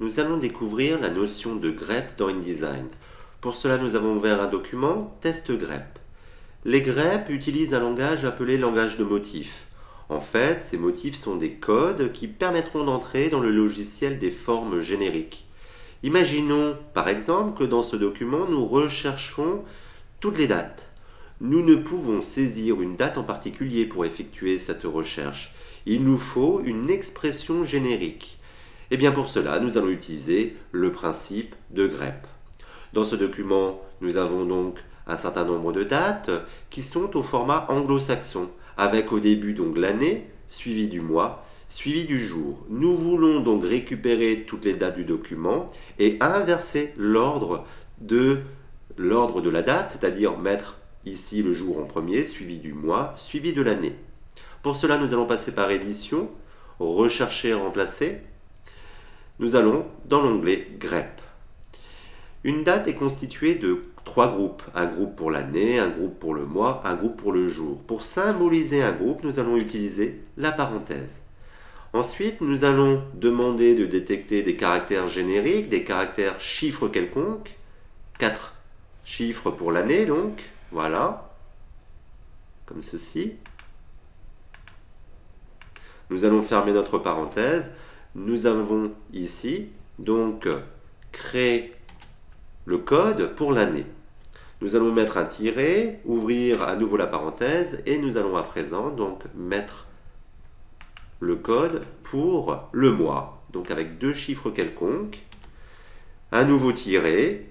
Nous allons découvrir la notion de grep dans InDesign. Pour cela, nous avons ouvert un document Test grep. Les grep utilisent un langage appelé langage de motifs. En fait, ces motifs sont des codes qui permettront d'entrer dans le logiciel des formes génériques. Imaginons par exemple que dans ce document, nous recherchons toutes les dates. Nous ne pouvons saisir une date en particulier pour effectuer cette recherche. Il nous faut une expression générique. Et bien pour cela, nous allons utiliser le principe de grep. Dans ce document, nous avons donc un certain nombre de dates qui sont au format anglo-saxon, avec au début donc l'année, suivi du mois, suivi du jour. Nous voulons donc récupérer toutes les dates du document et inverser l'ordre de la date, c'est-à-dire mettre ici le jour en premier, suivi du mois, suivi de l'année. Pour cela, nous allons passer par édition, rechercher, remplacer. Nous allons dans l'onglet grep. Une date est constituée de 3 groupes. Un groupe pour l'année, un groupe pour le mois, un groupe pour le jour. Pour symboliser un groupe, nous allons utiliser la parenthèse. Ensuite, nous allons demander de détecter des caractères génériques, des caractères chiffres quelconques. 4 chiffres pour l'année, donc, voilà, comme ceci. Nous allons fermer notre parenthèse. Nous avons ici donc créé le code pour l'année. Nous allons mettre un tiret, ouvrir à nouveau la parenthèse et nous allons à présent donc mettre le code pour le mois, donc avec 2 chiffres quelconques, un nouveau tiret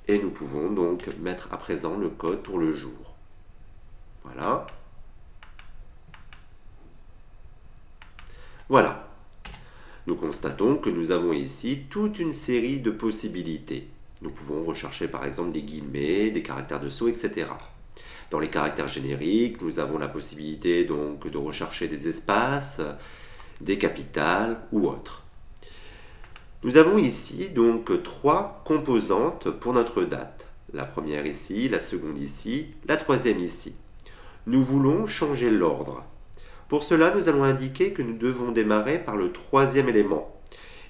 et nous pouvons donc mettre à présent le code pour le jour. Voilà. Voilà. Nous constatons que nous avons ici toute une série de possibilités. Nous pouvons rechercher par exemple des guillemets, des caractères de saut, etc. Dans les caractères génériques, nous avons la possibilité donc de rechercher des espaces, des capitales ou autres. Nous avons ici donc 3 composantes pour notre date. La première ici, la seconde ici, la troisième ici. Nous voulons changer l'ordre. Pour cela, nous allons indiquer que nous devons démarrer par le 3e élément.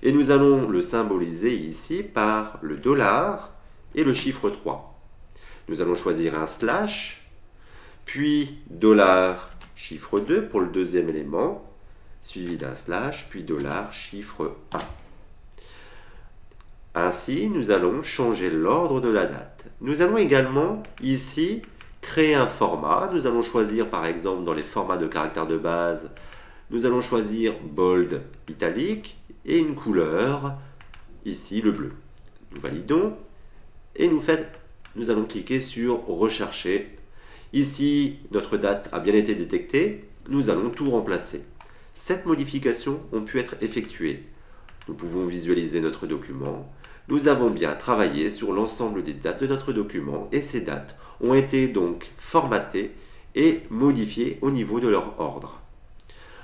Et nous allons le symboliser ici par le dollar et le chiffre 3. Nous allons choisir un slash, puis dollar chiffre 2 pour le 2e élément, suivi d'un slash, puis dollar chiffre 1. Ainsi, nous allons changer l'ordre de la date. Nous allons également ici créer un format. Nous allons choisir par exemple dans les formats de caractères de base, nous allons choisir bold italique et une couleur, ici le bleu. Nous validons et nous allons cliquer sur rechercher. Ici, notre date a bien été détectée. Nous allons tout remplacer. 7 modifications ont pu être effectuées. Nous pouvons visualiser notre document. Nous avons bien travaillé sur l'ensemble des dates de notre document et ces dates ont été donc formatées et modifiées au niveau de leur ordre.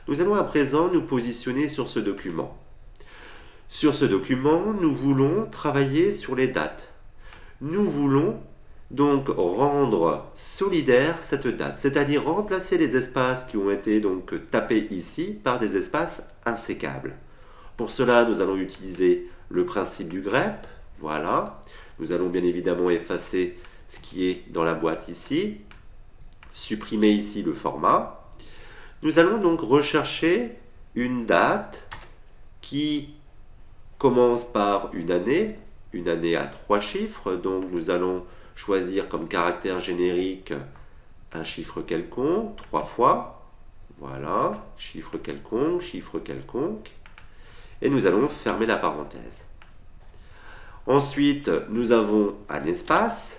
Nous allons à présent nous positionner sur ce document. Sur ce document, nous voulons travailler sur les dates. Nous voulons donc rendre solidaire cette date, c'est-à-dire remplacer les espaces qui ont été donc tapés ici par des espaces insécables. Pour cela, nous allons utiliser le principe du grep. Voilà. Nous allons bien évidemment effacer ce qui est dans la boîte ici. Supprimer ici le format. Nous allons donc rechercher une date qui commence par une année à 3 chiffres. Donc nous allons choisir comme caractère générique un chiffre quelconque, 3 fois. Voilà, chiffre quelconque. Et nous allons fermer la parenthèse. Ensuite, nous avons un espace.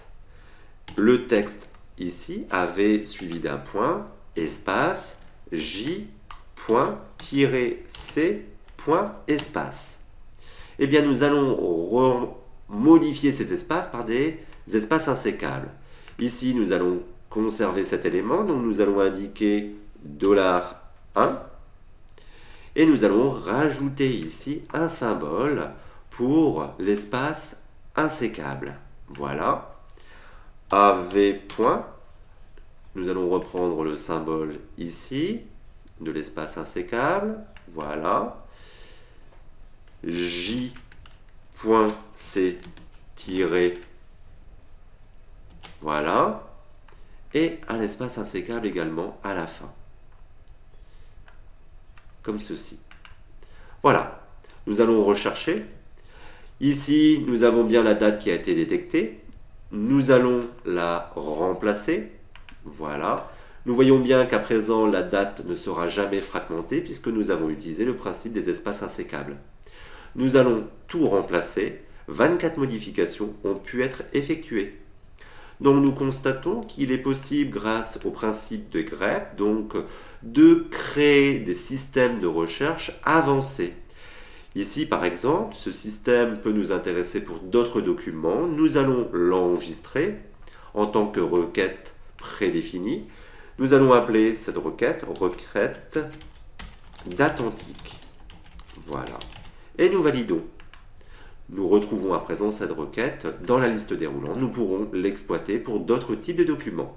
Le texte ici avait suivi d'un point, espace, j, point, c, point, espace. Eh bien, nous allons modifier ces espaces par des espaces insécables. Ici, nous allons conserver cet élément, donc nous allons indiquer $1. Et nous allons rajouter ici un symbole pour l'espace insécable. Voilà. AV point. Nous allons reprendre le symbole ici de l'espace insécable. Voilà. J .c tiré, voilà, et un espace insécable également à la fin, comme ceci. Voilà, nous allons rechercher. Ici, nous avons bien la date qui a été détectée. Nous allons la remplacer. Voilà. Nous voyons bien qu'à présent, la date ne sera jamais fragmentée puisque nous avons utilisé le principe des espaces insécables. Nous allons tout remplacer. 24 modifications ont pu être effectuées. Donc nous constatons qu'il est possible, grâce au principe de grep, donc, de créer des systèmes de recherche avancés. Ici, par exemple, ce système peut nous intéresser pour d'autres documents. Nous allons l'enregistrer en tant que requête prédéfinie. Nous allons appeler cette requête date antique. Voilà. Et nous validons. Nous retrouvons à présent cette requête dans la liste déroulante. Nous pourrons l'exploiter pour d'autres types de documents.